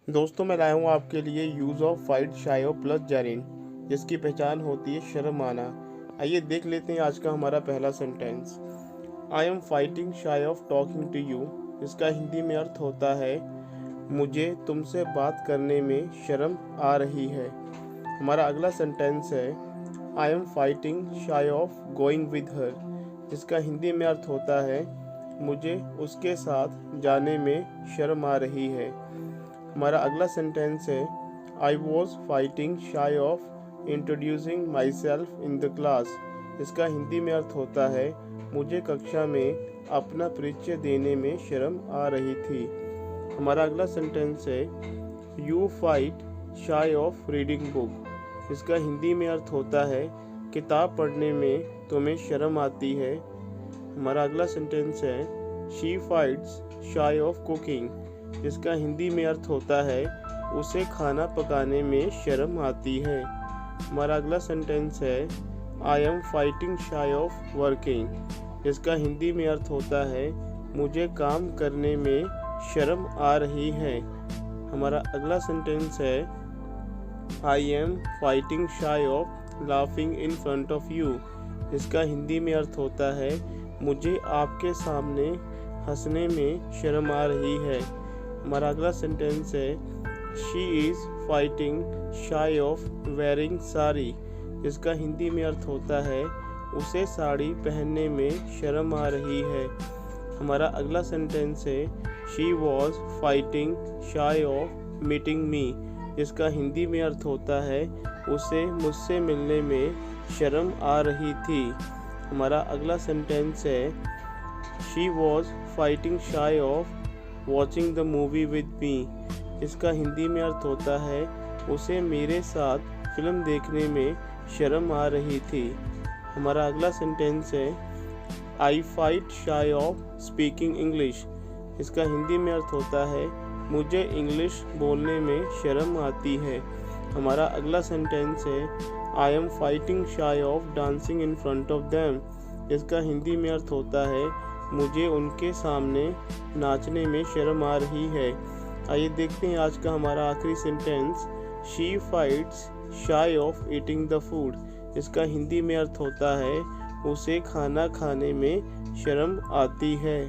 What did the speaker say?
दोस्तों, मैं लाया हूँ आपके लिए use of fight shy of plus Jerin, जिसकी पहचान होती है शर्म आना। आइए देख लेते हैं आज का हमारा पहला sentence. I am fighting shy of talking to you. इसका हिंदी में अर्थ होता है मुझे तुमसे बात करने में शर्म आ रही है। हमारा अगला सेंटेंस है आई am fighting shy of going with her. जिसका हिंदी में अर्थ होता है मुझे उसके साथ जाने में शर्म आ रही है। हमारा अगला सेंटेंस है I was fighting shy of introducing my self in the class. इसका हिंदी में अर्थ होता है मुझे कक्षा में अपना परिचय देने में शर्म आ रही थी। हमारा अगला सेंटेंस है you fight shy of reading book. इसका हिंदी में अर्थ होता है किताब पढ़ने में तुम्हें शर्म आती है। हमारा अगला सेंटेंस है she fights shy of cooking. जिसका हिंदी में अर्थ होता है उसे खाना पकाने में शर्म आती है। हमारा अगला सेंटेंस है आई am fighting shy of working. जिसका हिंदी में अर्थ होता है मुझे काम करने में शर्म आ रही है। हमारा अगला सेंटेंस है आई am fighting shy of laughing in front of you. जिसका हिंदी में अर्थ होता है मुझे आपके सामने हंसने में शर्म आ रही है। हमारा अगला सेंटेंस है she is fighting shy of wearing sari. जिसका हिंदी में अर्थ होता है उसे साड़ी पहनने में शर्म आ रही है। हमारा अगला सेंटेंस है she was fighting shy of meeting me. जिसका हिंदी में अर्थ होता है उसे मुझसे मिलने में शर्म आ रही थी। हमारा अगला सेंटेंस है she was fighting shy of watching the movie with me. इसका हिंदी में अर्थ होता है उसे मेरे साथ फिल्म देखने में शर्म आ रही थी। हमारा अगला सेंटेंस है आई fight shy of speaking English. इसका हिंदी में अर्थ होता है मुझे इंग्लिश बोलने में शर्म आती है। हमारा अगला सेंटेंस है आई am fighting shy of dancing in front of them. इसका हिंदी में अर्थ होता है मुझे उनके सामने नाचने में शर्म आ रही है। आइए देखते हैं आज का हमारा आखिरी sentence she fights shy of eating the food. इसका हिंदी में अर्थ होता है उसे खाना खाने में शर्म आती है।